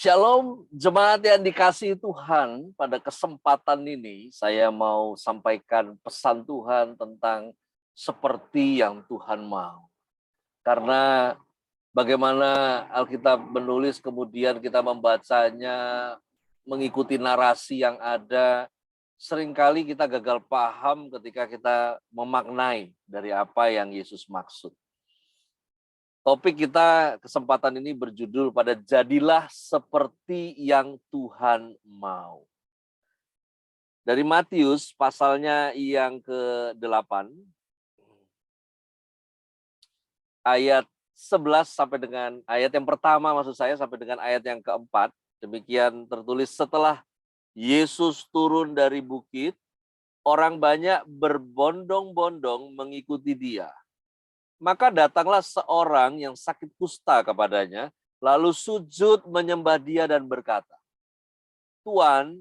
Shalom, jemaat yang dikasihi Tuhan. Pada kesempatan ini saya mau sampaikan pesan Tuhan tentang seperti yang Tuhan mau. Karena bagaimana Alkitab menulis kemudian kita membacanya, mengikuti narasi yang ada, seringkali kita gagal paham ketika kita memaknai dari apa yang Yesus maksud. Topik kita kesempatan ini berjudul pada jadilah seperti yang Tuhan mau. Dari Matius pasalnya yang ke-8 ayat 11 sampai dengan ayat yang pertama maksud saya sampai dengan ayat yang ke-4. Demikian tertulis, setelah Yesus turun dari bukit, orang banyak berbondong-bondong mengikuti dia. Maka datanglah seorang yang sakit kusta kepadanya, lalu sujud menyembah dia dan berkata, Tuan,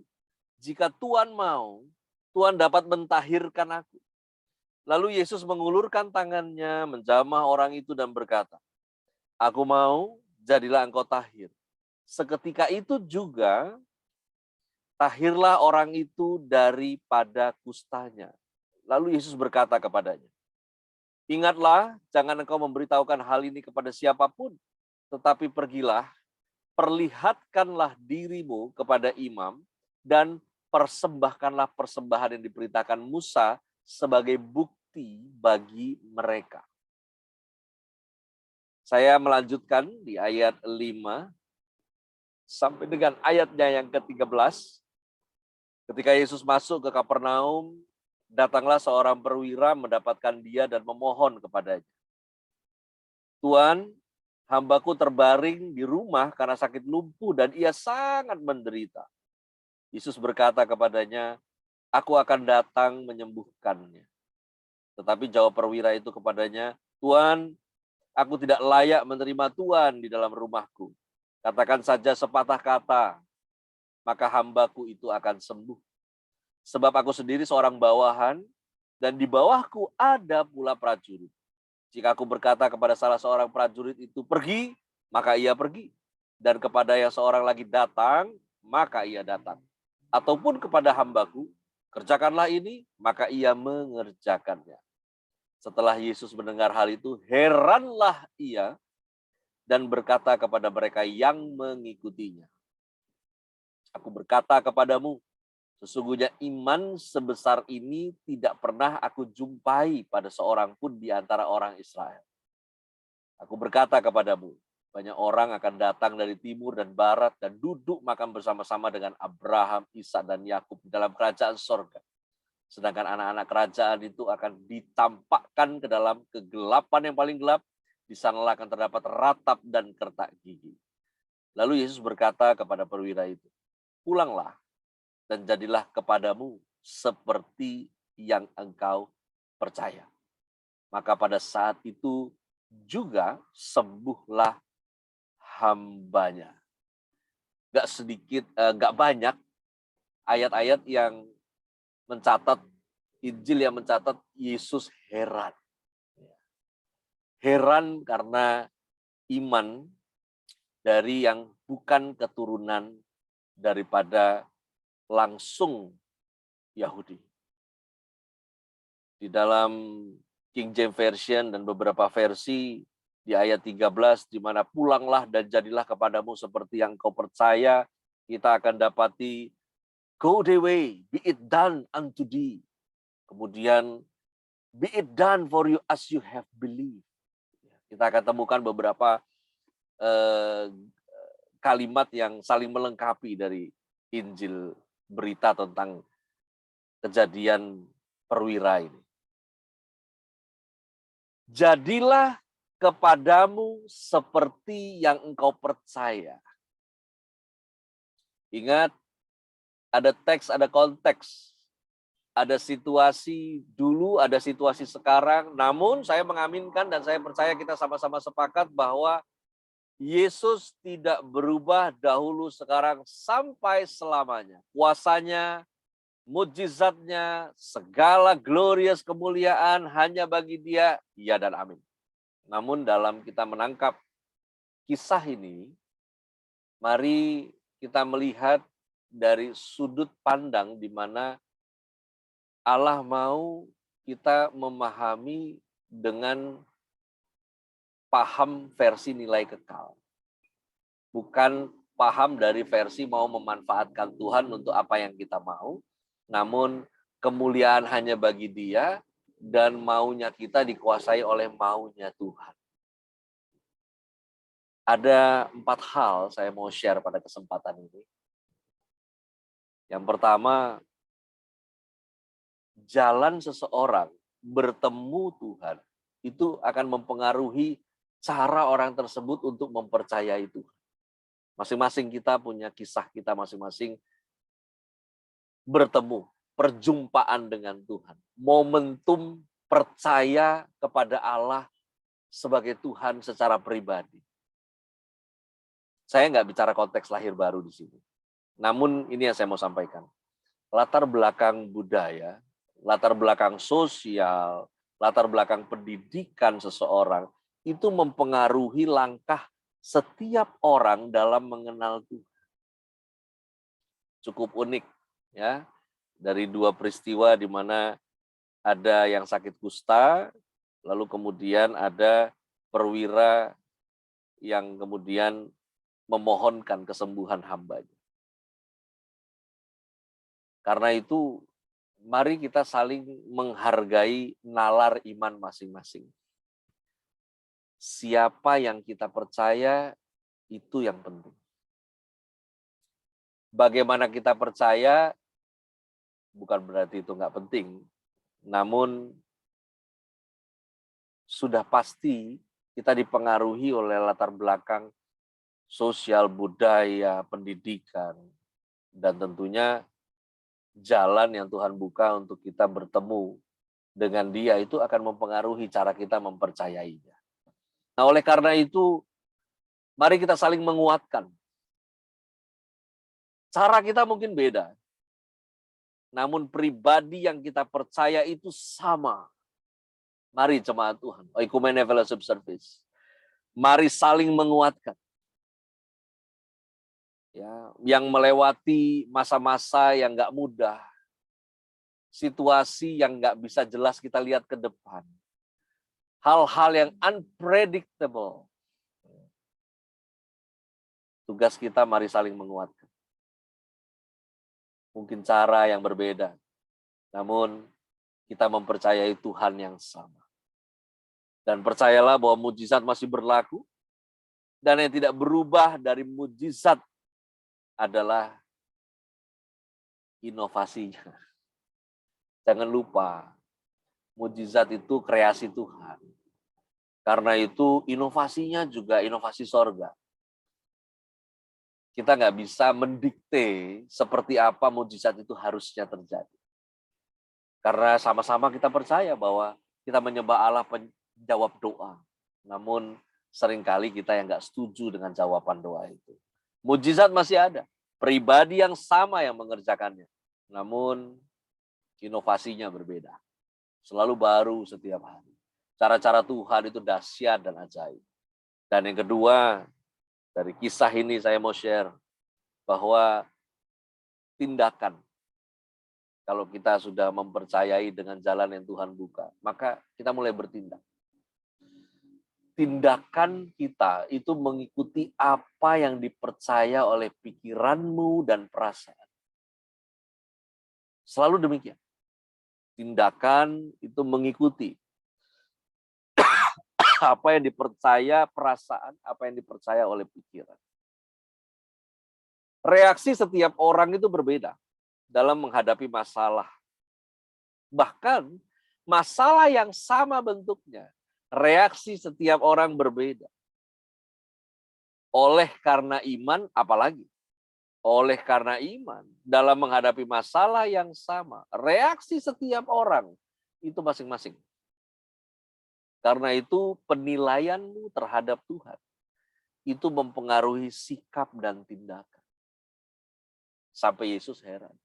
jika Tuan mau, Tuan dapat mentahirkan aku. Lalu Yesus mengulurkan tangannya, menjamah orang itu dan berkata, Aku mau, jadilah engkau tahir. Seketika itu juga, tahirlah orang itu daripada kustanya. Lalu Yesus berkata kepadanya, Ingatlah, jangan engkau memberitahukan hal ini kepada siapapun, tetapi pergilah, perlihatkanlah dirimu kepada imam, dan persembahkanlah persembahan yang diperintahkan Musa sebagai bukti bagi mereka. Saya melanjutkan di ayat 5 sampai dengan ayatnya yang ke-13. Ketika Yesus masuk ke Kapernaum, datanglah seorang perwira mendapatkan dia dan memohon kepadanya. Tuan, hambaku terbaring di rumah karena sakit lumpuh dan ia sangat menderita. Yesus berkata kepadanya, Aku akan datang menyembuhkannya. Tetapi jawab perwira itu kepadanya, Tuan, aku tidak layak menerima Tuan di dalam rumahku. Katakan saja sepatah kata, maka hambaku itu akan sembuh. Sebab aku sendiri seorang bawahan, dan di bawahku ada pula prajurit. Jika aku berkata kepada salah seorang prajurit itu pergi, maka ia pergi. Dan kepada yang seorang lagi datang, maka ia datang. Ataupun kepada hambaku, kerjakanlah ini, maka ia mengerjakannya. Setelah Yesus mendengar hal itu, heranlah ia dan berkata kepada mereka yang mengikutinya, Aku berkata kepadamu, sesungguhnya iman sebesar ini tidak pernah aku jumpai pada seorang pun di antara orang Israel. Aku berkata kepadamu, banyak orang akan datang dari timur dan barat dan duduk makan bersama-sama dengan Abraham, Ishak dan Yakub di dalam kerajaan sorga. Sedangkan anak-anak kerajaan itu akan ditampakkan ke dalam kegelapan yang paling gelap. Di sanalah akan terdapat ratap dan kertak gigi. Lalu Yesus berkata kepada perwira itu, pulanglah dan jadilah kepadamu seperti yang engkau percaya. Maka pada saat itu juga sembuhlah hambanya. Gak sedikit, gak banyak ayat-ayat yang mencatat, Injil yang mencatat Yesus heran. Heran karena iman dari yang bukan keturunan daripada langsung Yahudi. Di dalam King James Version dan beberapa versi di ayat 13, di mana pulanglah dan jadilah kepadamu seperti yang kau percaya, kita akan dapati go the way, be it done unto thee. Kemudian be it done for you as you have believed. Kita akan temukan beberapa kalimat yang saling melengkapi dari Injil berita tentang kejadian perwira ini. Jadilah kepadamu seperti yang engkau percaya. Ingat, ada teks, ada konteks. Ada situasi dulu, ada situasi sekarang. Namun saya mengaminkan dan saya percaya kita sama-sama sepakat bahwa Yesus tidak berubah dahulu, sekarang, sampai selamanya. Kuasanya, mujizatnya, segala glorious kemuliaan hanya bagi Dia, ya dan amin. Namun dalam kita menangkap kisah ini, Mari kita melihat dari sudut pandang di mana Allah mau kita memahami dengan paham versi nilai kekal. Bukan paham dari versi mau memanfaatkan Tuhan untuk apa yang kita mau, namun kemuliaan hanya bagi Dia dan maunya kita dikuasai oleh maunya Tuhan. Ada 4 hal saya mau share pada kesempatan ini. Yang pertama, jalan seseorang bertemu Tuhan itu akan mempengaruhi cara orang tersebut untuk mempercayai Tuhan. Masing-masing kita punya kisah kita masing-masing bertemu, perjumpaan dengan Tuhan. Momentum percaya kepada Allah sebagai Tuhan secara pribadi. Saya nggak bicara konteks lahir baru di sini. Namun ini yang saya mau sampaikan. Latar belakang budaya, latar belakang sosial, latar belakang pendidikan seseorang itu mempengaruhi langkah setiap orang dalam mengenal Tuhan. Cukup unik ya. Dari 2 peristiwa di mana ada yang sakit kusta, lalu kemudian ada perwira yang kemudian memohonkan kesembuhan hambanya. Karena itu, mari kita saling menghargai nalar iman masing-masing. Siapa yang kita percaya, itu yang penting. Bagaimana kita percaya, bukan berarti itu nggak penting. Namun, sudah pasti kita dipengaruhi oleh latar belakang sosial, budaya, pendidikan, dan tentunya jalan yang Tuhan buka untuk kita bertemu dengan Dia itu akan mempengaruhi cara kita mempercayainya. Nah, oleh karena itu, mari kita saling menguatkan. Cara kita mungkin beda, namun pribadi yang kita percaya itu sama. Mari jemaat Tuhan, Oikumene Fellowship Service, mari saling menguatkan. Ya, yang melewati masa-masa yang nggak mudah, situasi yang nggak bisa jelas kita lihat ke depan, hal-hal yang unpredictable. Tugas kita mari saling menguatkan. Mungkin cara yang berbeda, namun kita mempercayai Tuhan yang sama. Dan percayalah bahwa mujizat masih berlaku, dan yang tidak berubah dari mujizat adalah inovasinya. Jangan lupa, mujizat itu kreasi Tuhan. Karena itu inovasinya juga inovasi sorga. Kita nggak bisa mendikte seperti apa mujizat itu harusnya terjadi. Karena sama-sama kita percaya bahwa kita menyembah Allah penjawab doa. Namun seringkali kita yang nggak setuju dengan jawaban doa itu. Mujizat masih ada. Pribadi yang sama yang mengerjakannya. Namun inovasinya berbeda. Selalu baru setiap hari. Cara-cara Tuhan itu dahsyat dan ajaib. Dan yang kedua, dari kisah ini saya mau share bahwa tindakan, kalau kita sudah mempercayai dengan jalan yang Tuhan buka, maka kita mulai bertindak. Tindakan kita itu mengikuti apa yang dipercaya oleh pikiranmu dan perasaan. Selalu demikian. Tindakan itu mengikuti apa yang dipercaya perasaan, apa yang dipercaya oleh pikiran. Reaksi setiap orang itu berbeda dalam menghadapi masalah. Bahkan masalah yang sama bentuknya, reaksi setiap orang berbeda. Oleh karena iman, apalagi? Oleh karena iman, dalam menghadapi masalah yang sama, reaksi setiap orang itu masing-masing. Karena itu penilaianmu terhadap Tuhan itu mempengaruhi sikap dan tindakan. Sampai Yesus heran.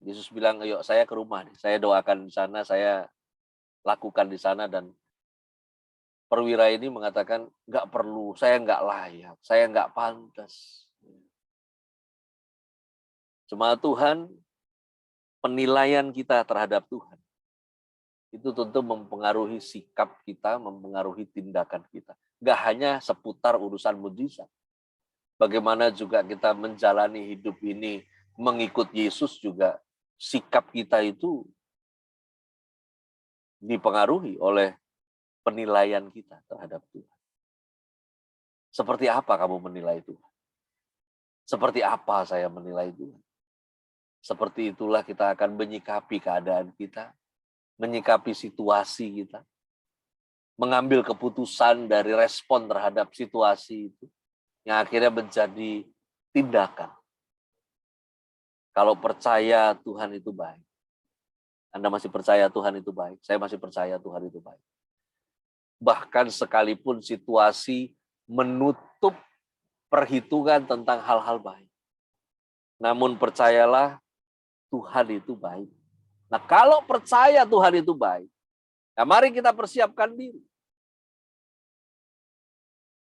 Yesus bilang, ayo saya ke rumah, saya doakan di sana, saya lakukan di sana, dan perwira ini mengatakan, nggak perlu, saya nggak layak, saya nggak pantas. Cuma Tuhan, penilaian kita terhadap Tuhan, itu tentu mempengaruhi sikap kita, mempengaruhi tindakan kita. Nggak hanya seputar urusan mujizat. Bagaimana juga kita menjalani hidup ini mengikut Yesus juga, sikap kita itu dipengaruhi oleh penilaian kita terhadap Tuhan. Seperti apa kamu menilai Tuhan? Seperti apa saya menilai Tuhan? Seperti itulah kita akan menyikapi keadaan kita, menyikapi situasi kita, mengambil keputusan dari respon terhadap situasi itu, yang akhirnya menjadi tindakan. Kalau percaya Tuhan itu baik, Anda masih percaya Tuhan itu baik, saya masih percaya Tuhan itu baik. Bahkan sekalipun situasi menutup perhitungan tentang hal-hal baik. Namun percayalah, Tuhan itu baik. Nah, kalau percaya Tuhan itu baik, nah mari kita persiapkan diri.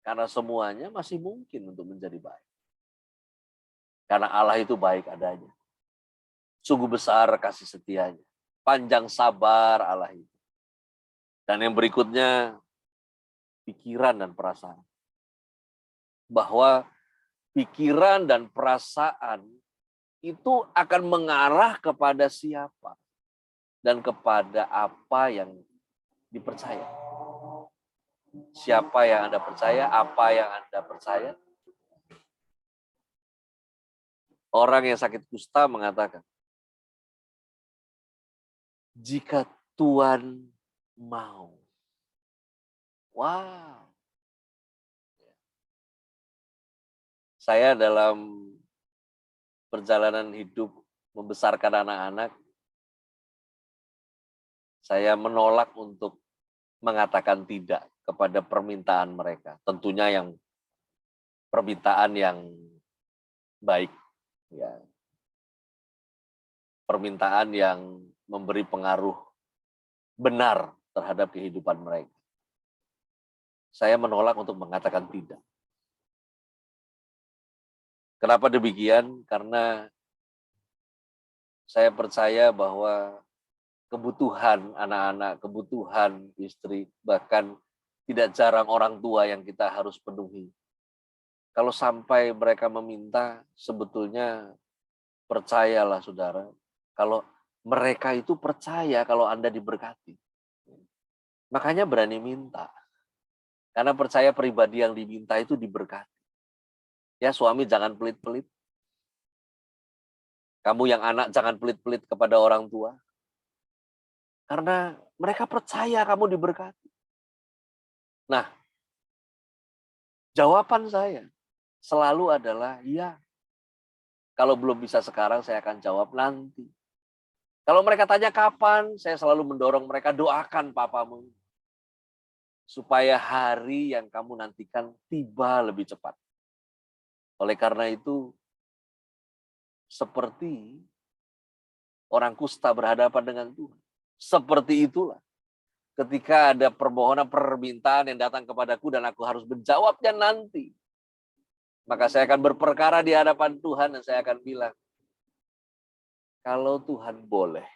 Karena semuanya masih mungkin untuk menjadi baik. Karena Allah itu baik adanya. Sungguh besar kasih setianya. Panjang sabar Allah itu. Dan yang berikutnya, pikiran dan perasaan. Bahwa pikiran dan perasaan itu akan mengarah kepada siapa dan kepada apa yang dipercaya. Siapa yang Anda percaya, apa yang Anda percaya. Orang yang sakit kusta mengatakan, jika Tuhan mau. Wow. Saya dalam perjalanan hidup membesarkan anak-anak, saya menolak untuk mengatakan tidak kepada permintaan mereka. Tentunya yang permintaan yang baik, ya. Permintaan yang memberi pengaruh benar terhadap kehidupan mereka. Saya menolak untuk mengatakan tidak. Kenapa demikian? Karena saya percaya bahwa kebutuhan anak-anak, kebutuhan istri, bahkan tidak jarang orang tua yang kita harus penuhi. Kalau sampai mereka meminta, sebetulnya percayalah saudara, kalau mereka itu percaya kalau Anda diberkati. Makanya berani minta. Karena percaya pribadi yang diminta itu diberkati. Ya, suami jangan pelit-pelit. Kamu yang anak jangan pelit-pelit kepada orang tua. Karena mereka percaya kamu diberkati. Nah, jawaban saya selalu adalah ya. Kalau belum bisa sekarang, saya akan jawab nanti. Kalau mereka tanya kapan, saya selalu mendorong mereka, doakan papamu. Supaya hari yang kamu nantikan tiba lebih cepat. Oleh karena itu, seperti orang kusta berhadapan dengan Tuhan. Seperti itulah. Ketika ada permohonan permintaan yang datang kepadaku dan aku harus menjawabnya nanti. Maka saya akan berperkara di hadapan Tuhan dan saya akan bilang, kalau Tuhan boleh,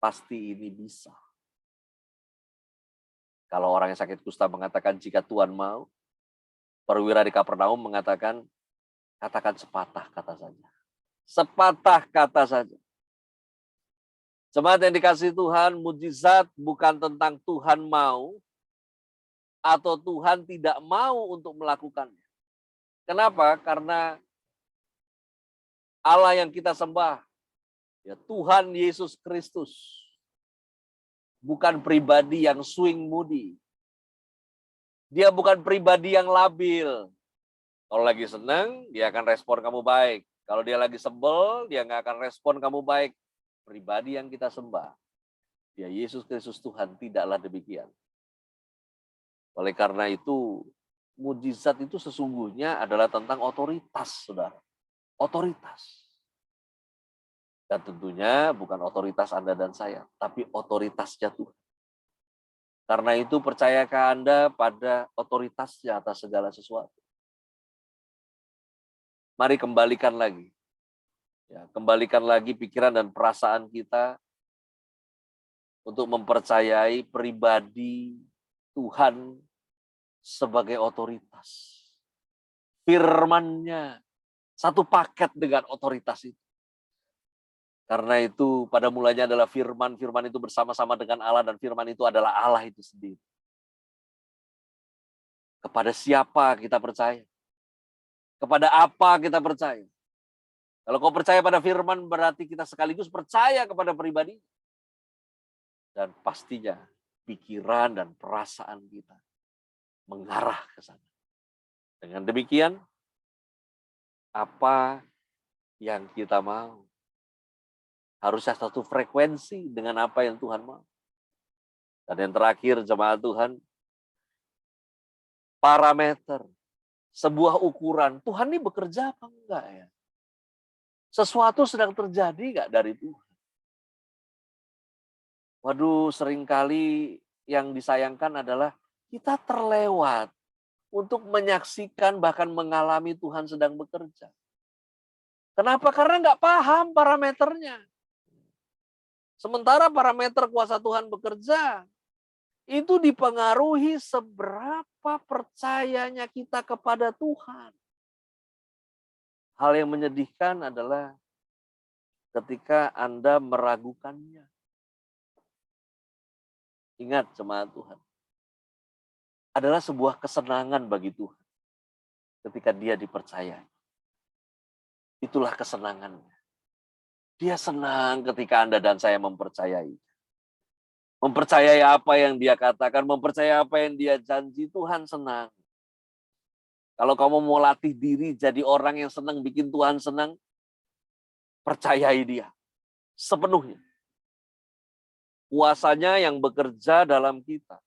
pasti ini bisa. Kalau orang yang sakit kusta mengatakan jika Tuhan mau, perwira di Kapernaum mengatakan, katakan sepatah kata saja. Sepatah kata saja. Jemaat yang dikasihi Tuhan, mujizat bukan tentang Tuhan mau atau Tuhan tidak mau untuk melakukannya. Kenapa? Karena Allah yang kita sembah, ya Tuhan Yesus Kristus, bukan pribadi yang swing moody. Dia bukan pribadi yang labil. Kalau lagi senang, dia akan respon kamu baik. Kalau dia lagi sebel, dia nggak akan respon kamu baik. Pribadi yang kita sembah, ya Yesus Kristus Tuhan, tidaklah demikian. Oleh karena itu, mujizat itu sesungguhnya adalah tentang otoritas, saudara. Otoritas. Dan tentunya bukan otoritas Anda dan saya, tapi otoritasnya Tuhan. Karena itu percayakah Anda pada otoritasnya atas segala sesuatu? Mari kembalikan lagi. Ya, kembalikan lagi pikiran dan perasaan kita untuk mempercayai pribadi Tuhan sebagai otoritas. Firman-Nya satu paket dengan otoritas itu. Karena itu pada mulanya adalah firman, firman itu bersama-sama dengan Allah, dan firman itu adalah Allah itu sendiri. Kepada siapa kita percaya? Kepada apa kita percaya? Kalau kau percaya pada firman, berarti kita sekaligus percaya kepada pribadi. Dan pastinya pikiran dan perasaan kita mengarah ke sana. Dengan demikian, apa yang kita mau harusnya satu frekuensi dengan apa yang Tuhan mau. Dan yang terakhir, jemaat Tuhan, parameter, sebuah ukuran. Tuhan ini bekerja apa enggak ya? Sesuatu sedang terjadi enggak dari Tuhan? Waduh, seringkali yang disayangkan adalah kita terlewat untuk menyaksikan bahkan mengalami Tuhan sedang bekerja. Kenapa? Karena enggak paham parameternya. Sementara parameter kuasa Tuhan bekerja, itu dipengaruhi seberapa percayanya kita kepada Tuhan. Hal yang menyedihkan adalah ketika Anda meragukannya. Ingat, jemaat Tuhan, adalah sebuah kesenangan bagi Tuhan ketika Dia dipercayai. Itulah kesenangannya. Dia senang ketika Anda dan saya mempercayai. Mempercayai apa yang Dia katakan, mempercayai apa yang Dia janji, Tuhan senang. Kalau kamu mau latih diri jadi orang yang senang, bikin Tuhan senang, percayai Dia sepenuhnya. Kuasanya yang bekerja dalam kita.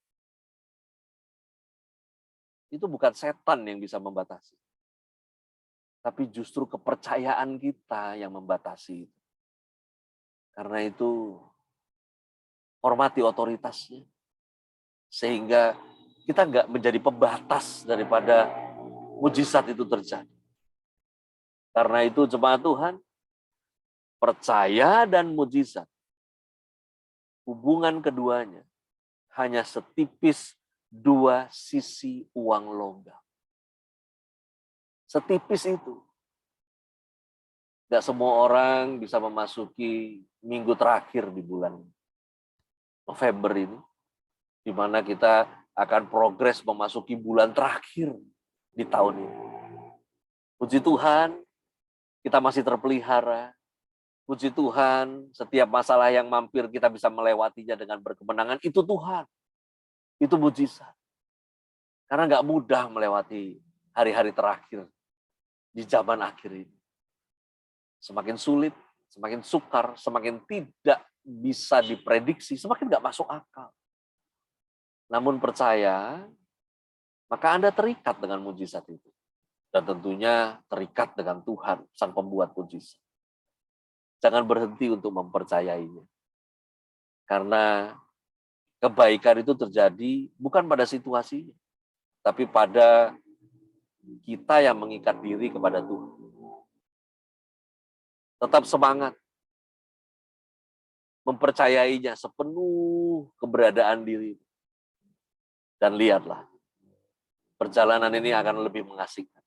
Itu bukan setan yang bisa membatasi. Tapi justru kepercayaan kita yang membatasi. Karena itu, hormati otoritasnya. Sehingga kita nggak menjadi pembatas daripada mujizat itu terjadi. Karena itu, jemaat Tuhan, percaya dan mujizat, hubungan keduanya hanya setipis dua sisi uang logam. Setipis itu. Tidak semua orang bisa memasuki minggu terakhir di bulan November ini, di mana kita akan progres memasuki bulan terakhir di tahun ini. Puji Tuhan, kita masih terpelihara. Puji Tuhan, setiap masalah yang mampir kita bisa melewatinya dengan berkemenangan. Itu Tuhan. Itu mujizat. Karena nggak mudah melewati hari-hari terakhir di zaman akhir ini. Semakin sulit, semakin sukar, semakin tidak bisa diprediksi, semakin nggak masuk akal. Namun percaya, maka Anda terikat dengan mujizat itu. Dan tentunya terikat dengan Tuhan, Sang Pembuat mujizat. Jangan berhenti untuk mempercayainya. Karena kebaikan itu terjadi bukan pada situasinya, tapi pada kita yang mengikat diri kepada Tuhan. Tetap semangat. Mempercayainya sepenuh keberadaan diri. Dan lihatlah, perjalanan ini akan lebih mengasihkan.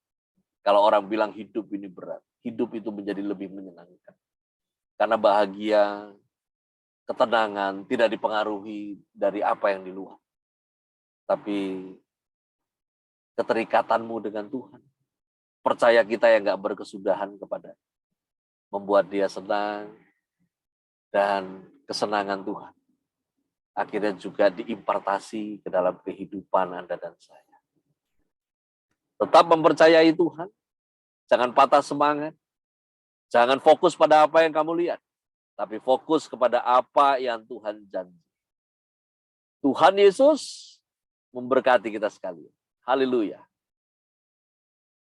Kalau orang bilang hidup ini berat, hidup itu menjadi lebih menyenangkan. Karena bahagia, ketenangan tidak dipengaruhi dari apa yang di luar. Tapi keterikatanmu dengan Tuhan. Percaya kita yang gak berkesudahan kepada membuat dia senang, dan kesenangan Tuhan akhirnya juga diimpartasi ke dalam kehidupan Anda dan saya. Tetap mempercayai Tuhan, jangan patah semangat, jangan fokus pada apa yang kamu lihat, tapi fokus kepada apa yang Tuhan janji. Tuhan Yesus memberkati kita sekalian. Haleluya.